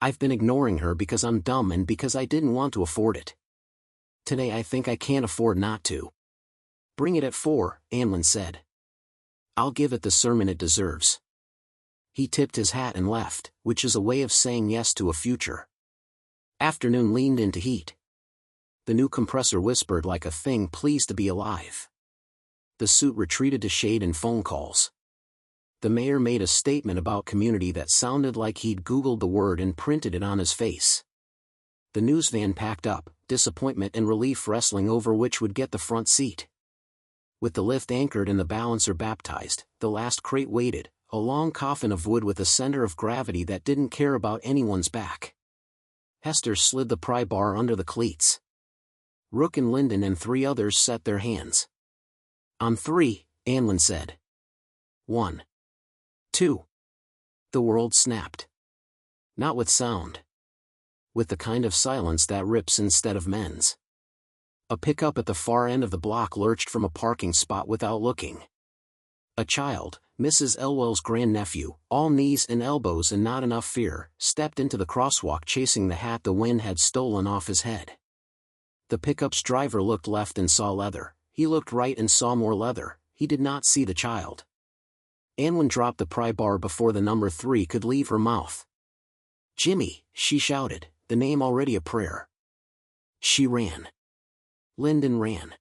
I've been ignoring her because I'm dumb and because I didn't want to afford it. Today I think I can't afford not to." "Bring it at 4, Anwen said. "I'll give it the sermon it deserves." He tipped his hat and left, which is a way of saying yes to a future. Afternoon leaned into heat. The new compressor whispered like a thing pleased to be alive. The suit retreated to shade and phone calls. The mayor made a statement about community that sounded like he'd Googled the word and printed it on his face. The news van packed up, disappointment and relief wrestling over which would get the front seat. With the lift anchored and the balancer baptized, the last crate waited, a long coffin of wood with a center of gravity that didn't care about anyone's back. Hester slid the pry bar under the cleats. Rook and Lyndon and 3 others set their hands. "On 3, Anwen said. 1. 2. The world snapped. Not with sound. With the kind of silence that rips instead of mends. A pickup at the far end of the block lurched from a parking spot without looking. A child, Mrs. Elwell's grandnephew, all knees and elbows and not enough fear, stepped into the crosswalk chasing the hat the wind had stolen off his head. The pickup's driver looked left and saw leather, he looked right and saw more leather, he did not see the child. Anwen dropped the pry bar before the number 3 could leave her mouth. "Jimmy," she shouted, the name already a prayer. She ran. Lyndon ran.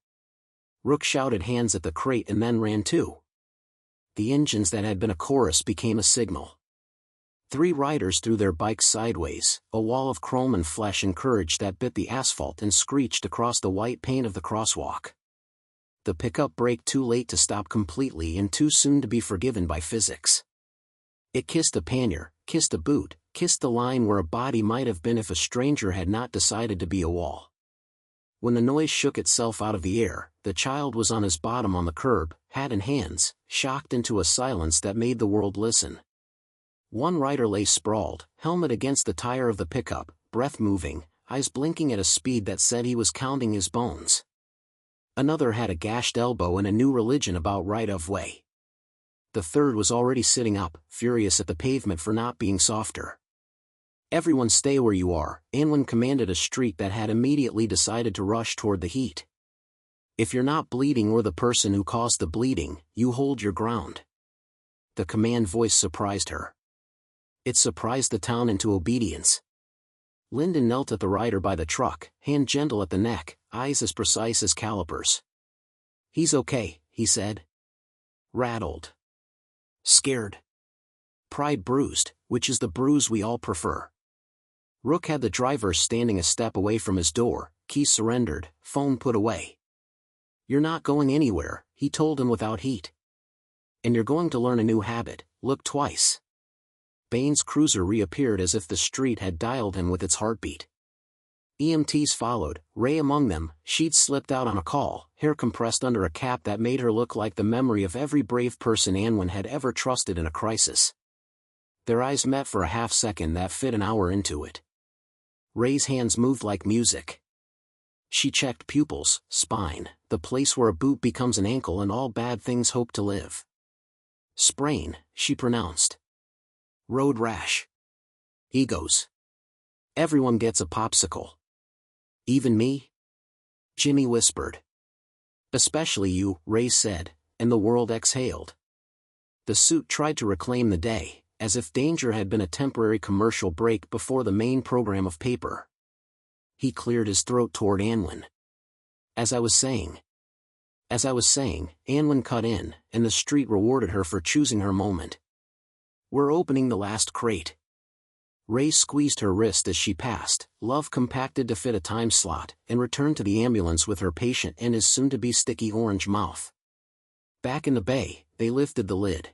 Rook shouted hands at the crate and then ran too. The engines that had been a chorus became a signal. Three riders threw their bikes sideways, a wall of chrome and flesh and courage that bit the asphalt and screeched across the white paint of the crosswalk. The pickup braked too late to stop completely and too soon to be forgiven by physics. It kissed a pannier, kissed a boot, kissed the line where a body might have been if a stranger had not decided to be a wall. When the noise shook itself out of the air, the child was on his bottom on the curb, hat in hands, shocked into a silence that made the world listen. One rider lay sprawled, helmet against the tire of the pickup, breath moving, eyes blinking at a speed that said he was counting his bones. Another had a gashed elbow and a new religion about right-of-way. The third was already sitting up, furious at the pavement for not being softer. "Everyone stay where you are," Anwen commanded a street that had immediately decided to rush toward the heat. "If you're not bleeding or the person who caused the bleeding, you hold your ground." The command voice surprised her. It surprised the town into obedience. Lyndon knelt at the rider by the truck, hand gentle at the neck, eyes as precise as calipers. "He's okay," he said. Rattled. Scared. Pride bruised, which is the bruise we all prefer. Rook had the driver standing a step away from his door, key surrendered, phone put away. "You're not going anywhere," he told him without heat. "And you're going to learn a new habit, look twice." Bain's cruiser reappeared as if the street had dialed him with its heartbeat. EMTs followed, Ray among them. She'd slipped out on a call, hair compressed under a cap that made her look like the memory of every brave person Anwen had ever trusted in a crisis. Their eyes met for a half-second that fit an hour into it. Ray's hands moved like music. She checked pupils, spine, the place where a boot becomes an ankle and all bad things hope to live. "Sprain," she pronounced. "Road rash. Egos. Everyone gets a popsicle." "Even me?" Jimmy whispered. "Especially you," Ray said, and the world exhaled. The suit tried to reclaim the day, as if danger had been a temporary commercial break before the main program of paper. He cleared his throat toward Anwen. As I was saying, Anwen cut in, and the street rewarded her for choosing her moment. "We're opening the last crate." Ray squeezed her wrist as she passed, love compacted to fit a time slot, and returned to the ambulance with her patient and his soon-to-be sticky orange mouth. Back in the bay, they lifted the lid.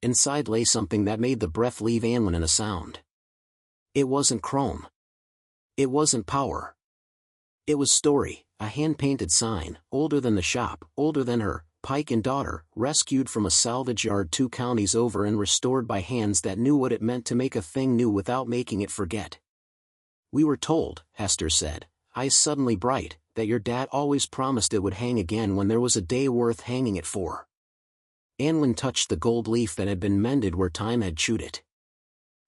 Inside lay something that made the breath leave Anwen in a sound. It wasn't chrome. It wasn't power. It was story, a hand-painted sign, older than the shop, older than her, Pike and daughter, rescued from a salvage yard 2 counties over and restored by hands that knew what it meant to make a thing new without making it forget. "We were told," Hester said, eyes suddenly bright, "that your dad always promised it would hang again when there was a day worth hanging it for." Anwen touched the gold leaf that had been mended where time had chewed it.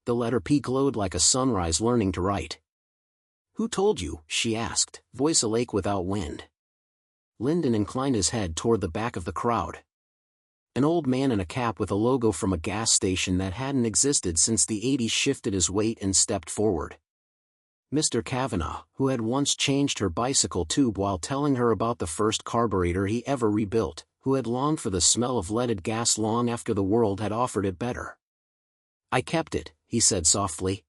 The letter P glowed like a sunrise learning to write. "Who told you?" she asked, voice awake without wind. Lyndon inclined his head toward the back of the crowd. An old man in a cap with a logo from a gas station that hadn't existed since the 80s shifted his weight and stepped forward. Mr. Kavanaugh, who had once changed her bicycle tube while telling her about the first carburetor he ever rebuilt, who had longed for the smell of leaded gas long after the world had offered it better. "I kept it," he said softly.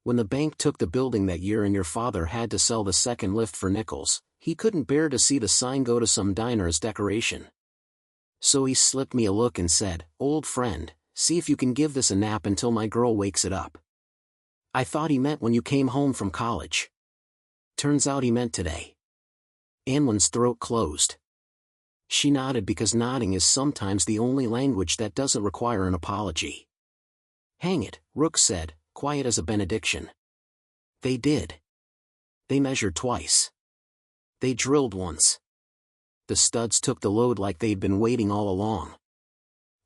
"When the bank took the building that year and your father had to sell the second lift for nickels, he couldn't bear to see the sign go to some diner as decoration. So he slipped me a look and said, 'Old friend, see if you can give this a nap until my girl wakes it up.' I thought he meant when you came home from college. Turns out he meant today." Anwen's throat closed. She nodded because nodding is sometimes the only language that doesn't require an apology. "Hang it," Rook said, quiet as a benediction. "They did. They measured twice. They drilled once. The studs took the load like they'd been waiting all along.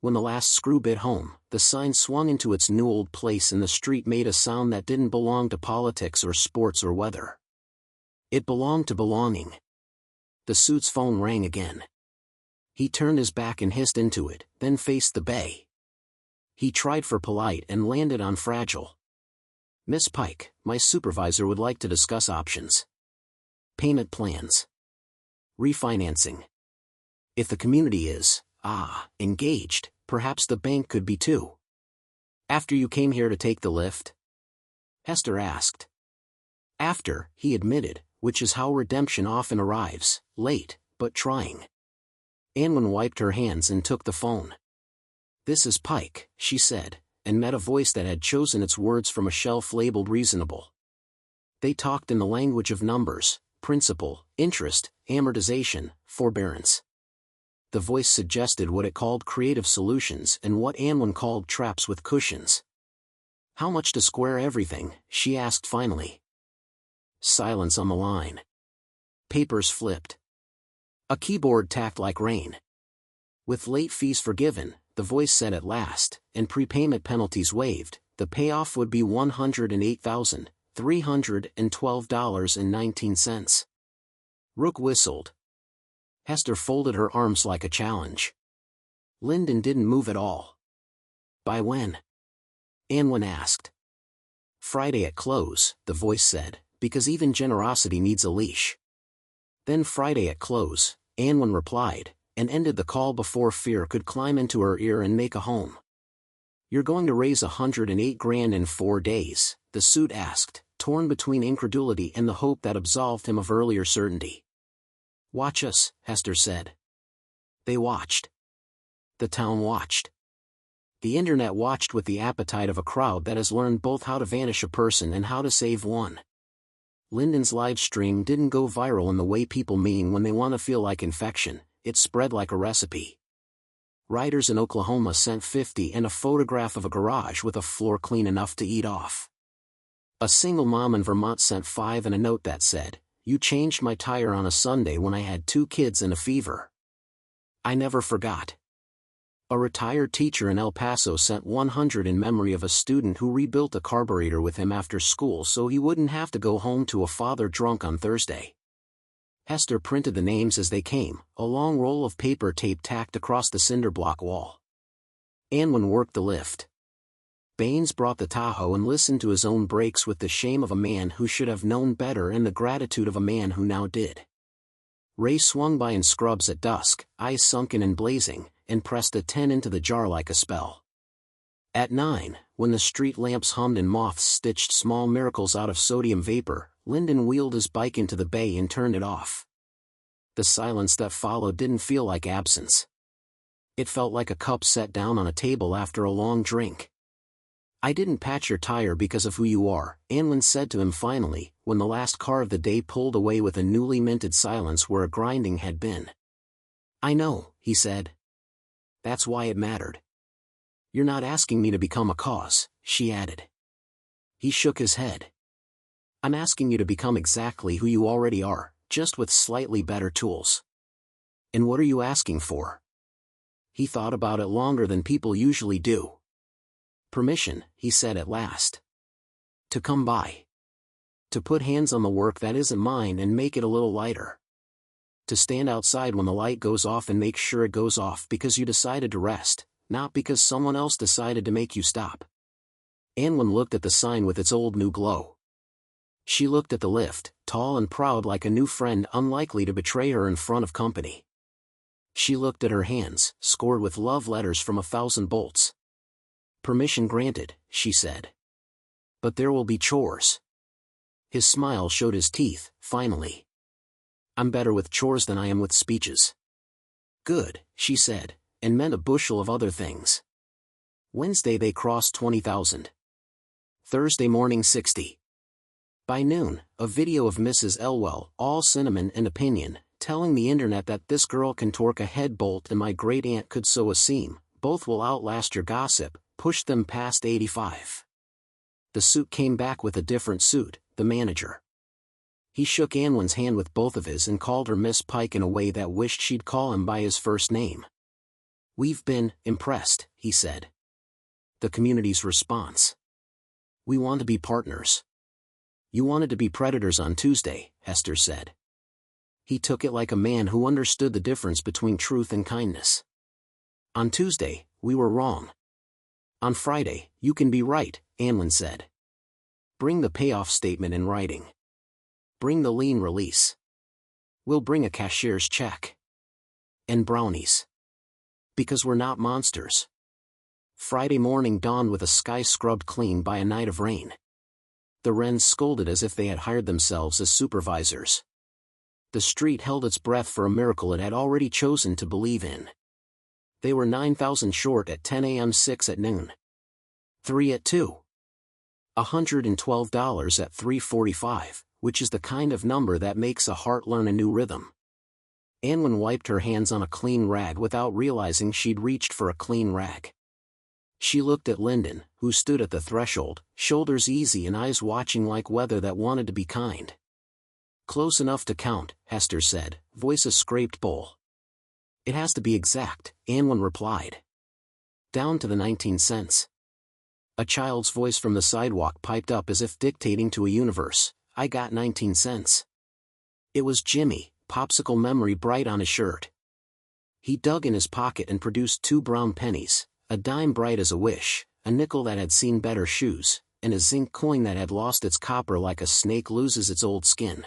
When the last screw bit home, the sign swung into its new old place and the street made a sound that didn't belong to politics or sports or weather. It belonged to belonging." The suit's phone rang again. He turned his back and hissed into it, then faced the bay. He tried for polite and landed on fragile. "Miss Pike, my supervisor would like to discuss options. Payment plans. Refinancing. If the community is, engaged, perhaps the bank could be too." After you came here to take the lift? Hester asked. After, he admitted, which is how redemption often arrives, late, but trying. Anwen wiped her hands and took the phone. This is Pike, she said, and met a voice that had chosen its words from a shelf labeled reasonable. They talked in the language of numbers, principal, interest, amortization, forbearance. The voice suggested what it called creative solutions and what Anwen called traps with cushions. How much to square everything? She asked finally. Silence on the line. Papers flipped. A keyboard tacked like rain. With late fees forgiven, the voice said at last, and prepayment penalties waived, the payoff would be $108,312.19. Rook whistled. Hester folded her arms like a challenge. Lyndon didn't move at all. By when? Anwen asked. Friday at close, the voice said, because even generosity needs a leash. Then Friday at close, Anwen replied, and ended the call before fear could climb into her ear and make a home. You're going to raise $108,000 in 4 days, the suit asked, torn between incredulity and the hope that absolved him of earlier certainty. Watch us, Hester said. They watched. The town watched. The internet watched with the appetite of a crowd that has learned both how to vanish a person and how to save one. Lyndon's live stream didn't go viral in the way people mean when they want to feel like infection, it spread like a recipe. Writers in Oklahoma sent 50 and a photograph of a garage with a floor clean enough to eat off. A single mom in Vermont sent 5 and a note that said, "You changed my tire on a Sunday when I had 2 kids and a fever. I never forgot." A retired teacher in El Paso sent 100 in memory of a student who rebuilt a carburetor with him after school so he wouldn't have to go home to a father drunk on Thursday. Hester printed the names as they came, a long roll of paper tape tacked across the cinder block wall. Anwen worked the lift. Baines brought the Tahoe and listened to his own brakes with the shame of a man who should have known better and the gratitude of a man who now did. Ray swung by in scrubs at dusk, eyes sunken and blazing, and pressed a 10 into the jar like a spell. At 9, when the street lamps hummed and moths stitched small miracles out of sodium vapor, Lyndon wheeled his bike into the bay and turned it off. The silence that followed didn't feel like absence. It felt like a cup set down on a table after a long drink. I didn't patch your tire because of who you are, Anwen said to him finally, when the last car of the day pulled away with a newly minted silence where a grinding had been. I know, he said. That's why it mattered. You're not asking me to become a cause, she added. He shook his head. I'm asking you to become exactly who you already are, just with slightly better tools. And what are you asking for? He thought about it longer than people usually do. Permission, he said at last. To come by. To put hands on the work that isn't mine and make it a little lighter. To stand outside when the light goes off and make sure it goes off because you decided to rest, not because someone else decided to make you stop. Anwen looked at the sign with its old new glow. She looked at the lift, tall and proud like a new friend unlikely to betray her in front of company. She looked at her hands, scored with love letters from 1,000 bolts. Permission granted, she said. But there will be chores. His smile showed his teeth, finally. I'm better with chores than I am with speeches. Good, she said, and meant a bushel of other things. Wednesday they crossed 20,000. Thursday morning 60. By noon, a video of Mrs. Elwell, all cinnamon and opinion, telling the internet that this girl can torque a head bolt and my great-aunt could sew a seam, both will outlast your gossip, pushed them past 85. The suit came back with a different suit, the manager. He shook Anwen's hand with both of his and called her Miss Pike in a way that wished she'd call him by his first name. We've been impressed, he said. The community's response. We want to be partners. You wanted to be predators on Tuesday, Hester said. He took it like a man who understood the difference between truth and kindness. On Tuesday, we were wrong. On Friday, you can be right, Anwen said. Bring the payoff statement in writing. Bring the lien release. We'll bring a cashier's check. And brownies. Because we're not monsters. Friday morning dawned with a sky scrubbed clean by a night of rain. The wrens scolded as if they had hired themselves as supervisors. The street held its breath for a miracle it had already chosen to believe in. They were 9,000 short at 10 a.m., 6 at noon. 3 at 2. $112 at 3:45, which is the kind of number that makes a heart learn a new rhythm. Anwen wiped her hands on a clean rag without realizing she'd reached for a clean rag. She looked at Lyndon, who stood at the threshold, shoulders easy and eyes watching like weather that wanted to be kind. "Close enough to count," Hester said, voice a scraped bowl. "It has to be exact," Anwen replied. "Down to the 19 cents. A child's voice from the sidewalk piped up as if dictating to a universe, "I got 19 cents. It was Jimmy, popsicle memory bright on his shirt. He dug in his pocket and produced 2 brown pennies, a dime bright as a wish, a nickel that had seen better shoes, and a zinc coin that had lost its copper like a snake loses its old skin.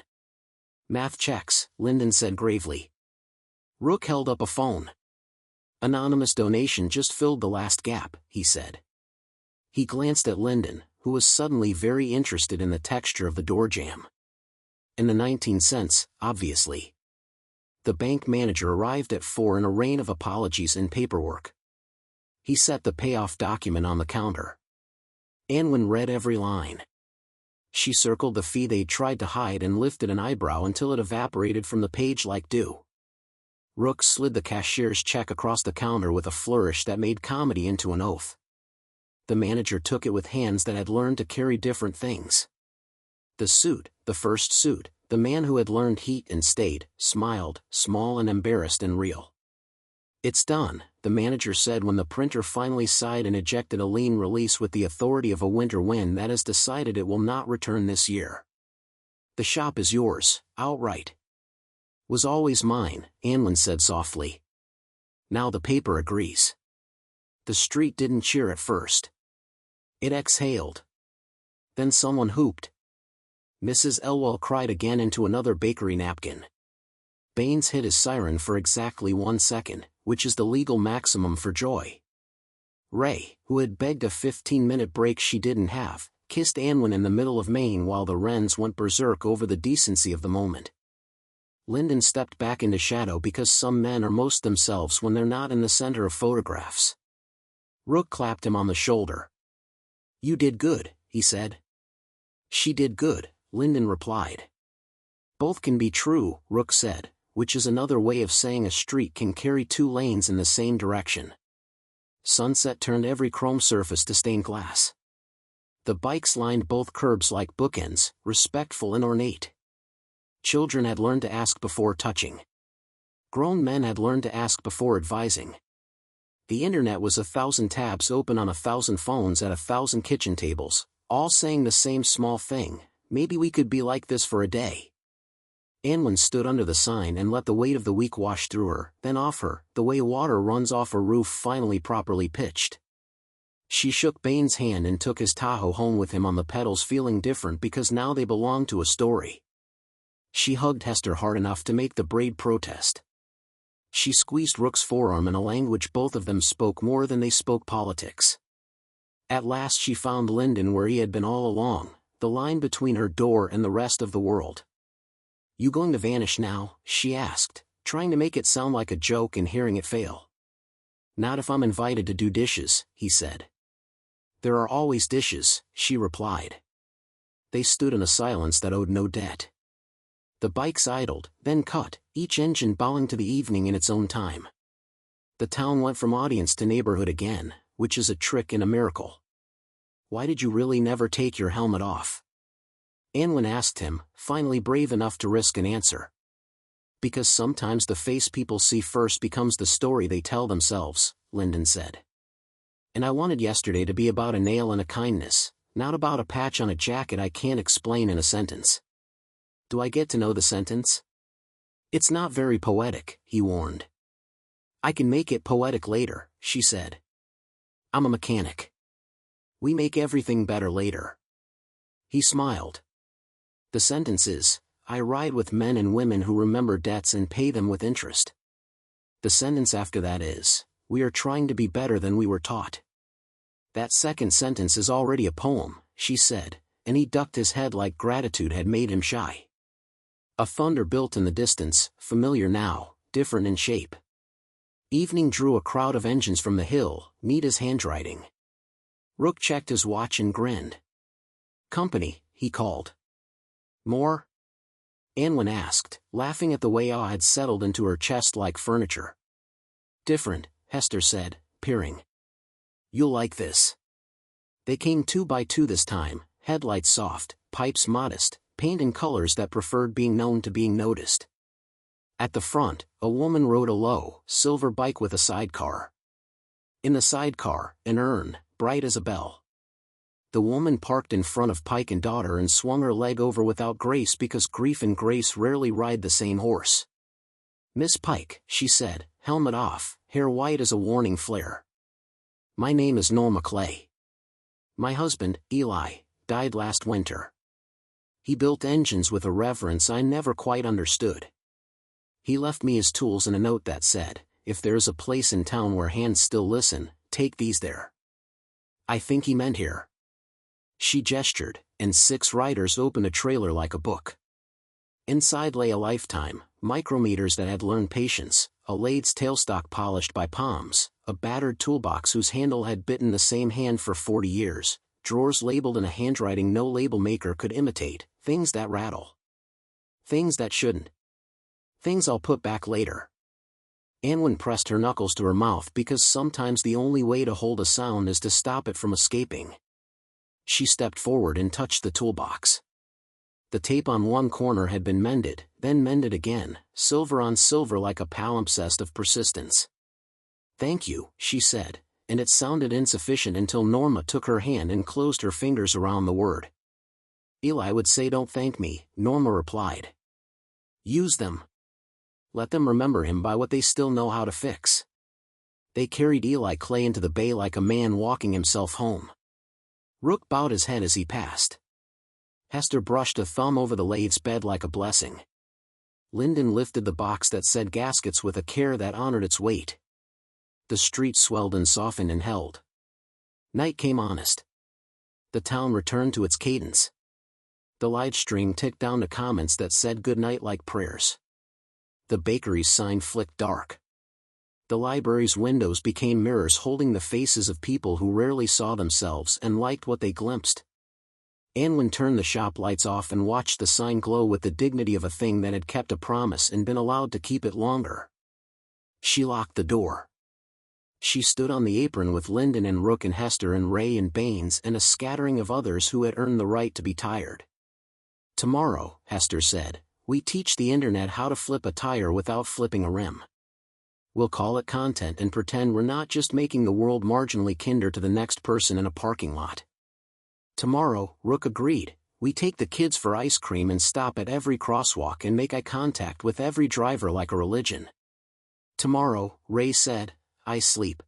"Math checks," Lyndon said gravely. Rook held up a phone. "Anonymous donation just filled the last gap," he said. He glanced at Lyndon, who was suddenly very interested in the texture of the door jamb. "And the 19 cents, obviously." The bank manager arrived at 4 in a rain of apologies and paperwork. He set the payoff document on the counter. Anwen read every line. She circled the fee they'd tried to hide and lifted an eyebrow until it evaporated from the page like dew. Rook slid the cashier's check across the counter with a flourish that made comedy into an oath. The manager took it with hands that had learned to carry different things. The suit, the first suit, the man who had learned heat and stayed, smiled, small and embarrassed and real. "It's done," the manager said when the printer finally sighed and ejected a lien release with the authority of a winter wind that has decided it will not return this year. "The shop is yours, outright." "Was always mine," Anwen said softly. "Now the paper agrees." The street didn't cheer at first. It exhaled. Then someone whooped. Mrs. Elwell cried again into another bakery napkin. Baines hit his siren for exactly 1 second, which is the legal maximum for joy. Ray, who had begged a 15-minute break she didn't have, kissed Anwen in the middle of Maine while the wrens went berserk over the decency of the moment. Lyndon stepped back into shadow because some men are most themselves when they're not in the center of photographs. Rook clapped him on the shoulder. "You did good," he said. "She did good," Lyndon replied. "Both can be true," Rook said, which is another way of saying a street can carry 2 lanes in the same direction. Sunset turned every chrome surface to stained glass. The bikes lined both curbs like bookends, respectful and ornate. Children had learned to ask before touching. Grown men had learned to ask before advising. The internet was 1,000 tabs open on 1,000 phones at 1,000 kitchen tables, all saying the same small thing, "Maybe we could be like this for a day." Anwen stood under the sign and let the weight of the week wash through her, then off her, the way water runs off a roof finally properly pitched. She shook Baines' hand and took his Tahoe home with him on the pedals, feeling different because now they belonged to a story. She hugged Hester hard enough to make the braid protest. She squeezed Rook's forearm in a language both of them spoke more than they spoke politics. At last she found Lyndon where he had been all along, the line between her door and the rest of the world. "You going to vanish now?" she asked, trying to make it sound like a joke and hearing it fail. "Not if I'm invited to do dishes," he said. "There are always dishes," she replied. They stood in a silence that owed no debt. The bikes idled, then cut, each engine bowing to the evening in its own time. The town went from audience to neighborhood again, which is a trick and a miracle. "Why did you really never take your helmet off?" Anwen asked him, finally brave enough to risk an answer. "Because sometimes the face people see first becomes the story they tell themselves," Lyndon said. "And I wanted yesterday to be about a nail and a kindness, not about a patch on a jacket I can't explain in a sentence." "Do I get to know the sentence?" "It's not very poetic," he warned. "I can make it poetic later," she said. "I'm a mechanic. We make everything better later." He smiled. "The sentence is, I ride with men and women who remember debts and pay them with interest. The sentence after that is, we are trying to be better than we were taught." That second sentence is already a poem, she said, and he ducked his head like gratitude had made him shy. A thunder built in the distance, familiar now, different in shape. Evening drew a crowd of engines from the hill, neat as handwriting. Rook checked his watch and grinned. "Company," he called. "More?" Anwen asked, laughing at the way awe had settled into her chest like furniture. "Different," Hester said, peering. "You'll like this." They came 2 by 2 this time, headlights soft, pipes modest, paint in colors that preferred being known to being noticed. At the front, a woman rode a low, silver bike with a sidecar. In the sidecar, an urn, bright as a bell. The woman parked in front of Pike and Daughter and swung her leg over without grace because grief and grace rarely ride the same horse. "Miss Pike," she said, helmet off, hair white as a warning flare. "My name is Norma Clay. My husband, Eli, died last winter. He built engines with a reverence I never quite understood. He left me his tools and a note that said, if there is a place in town where hands still listen, take these there. I think he meant here." She gestured, and 6 riders opened a trailer like a book. Inside lay a lifetime, micrometers that had learned patience, a lathe's tailstock polished by palms, a battered toolbox whose handle had bitten the same hand for 40 years, drawers labeled in a handwriting no label maker could imitate, things that rattle. Things that shouldn't. Things I'll put back later. Anwen pressed her knuckles to her mouth because sometimes the only way to hold a sound is to stop it from escaping. She stepped forward and touched the toolbox. The tape on one corner had been mended, then mended again, silver on silver like a palimpsest of persistence. "Thank you," she said, and it sounded insufficient until Norma took her hand and closed her fingers around the word. "Eli would say don't thank me," Norma replied. "Use them. Let them remember him by what they still know how to fix." They carried Eli Clay into the bay like a man walking himself home. Rook bowed his head as he passed. Hester brushed a thumb over the lathe's bed like a blessing. Lyndon lifted the box that said gaskets with a care that honored its weight. The street swelled and softened and held. Night came honest. The town returned to its cadence. The live stream ticked down to comments that said good night like prayers. The bakery's sign flicked dark. The library's windows became mirrors holding the faces of people who rarely saw themselves and liked what they glimpsed. Anwen turned the shop lights off and watched the sign glow with the dignity of a thing that had kept a promise and been allowed to keep it longer. She locked the door. She stood on the apron with Lyndon and Rook and Hester and Ray and Baines and a scattering of others who had earned the right to be tired. "Tomorrow," Hester said, "we teach the internet how to flip a tire without flipping a rim. We'll call it content and pretend we're not just making the world marginally kinder to the next person in a parking lot." "Tomorrow," Rook agreed, "we take the kids for ice cream and stop at every crosswalk and make eye contact with every driver like a religion." "Tomorrow," Ray said, "I sleep."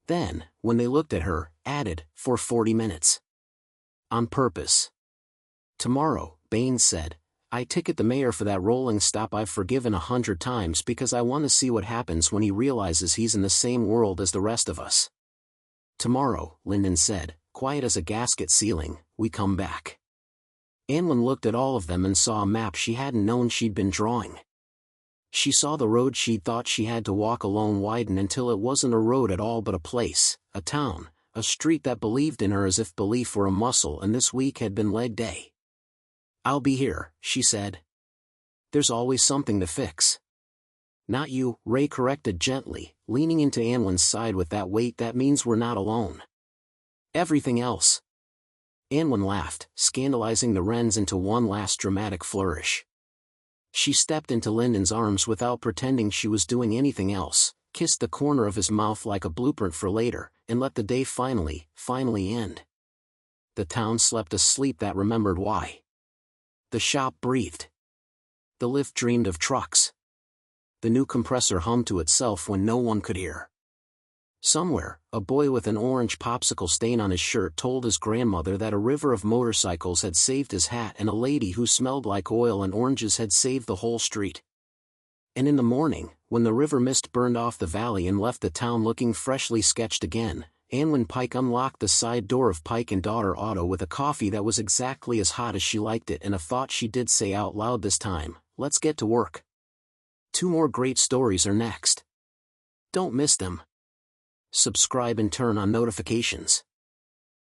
Then, when they looked at her, added, "for 40 minutes. On purpose." "Tomorrow," Baines said, "I ticket the mayor for that rolling stop I've forgiven 100 times because I want to see what happens when he realizes he's in the same world as the rest of us." "Tomorrow," Lyndon said, quiet as a gasket ceiling, "we come back." Anwen looked at all of them and saw a map she hadn't known she'd been drawing. She saw the road she'd thought she had to walk alone widen until it wasn't a road at all but a place, a town, a street that believed in her as if belief were a muscle and this week had been leg day. "I'll be here," she said. "There's always something to fix." "Not you," Ray corrected gently, leaning into Anwen's side with that weight that means we're not alone. "Everything else." Anwen laughed, scandalizing the Wrens into one last dramatic flourish. She stepped into Lyndon's arms without pretending she was doing anything else, kissed the corner of his mouth like a blueprint for later, and let the day finally end. The town slept a sleep that remembered why. The shop breathed. The lift dreamed of trucks. The new compressor hummed to itself when no one could hear. Somewhere, a boy with an orange popsicle stain on his shirt told his grandmother that a river of motorcycles had saved his hat and a lady who smelled like oil and oranges had saved the whole street. And in the morning, when the river mist burned off the valley and left the town looking freshly sketched again, Anlin Pike unlocked the side door of Pike and Daughter Auto with a coffee that was exactly as hot as she liked it and a thought she did say out loud this time, "Let's get to work." 2 more great stories are next. Don't miss them. Subscribe and turn on notifications.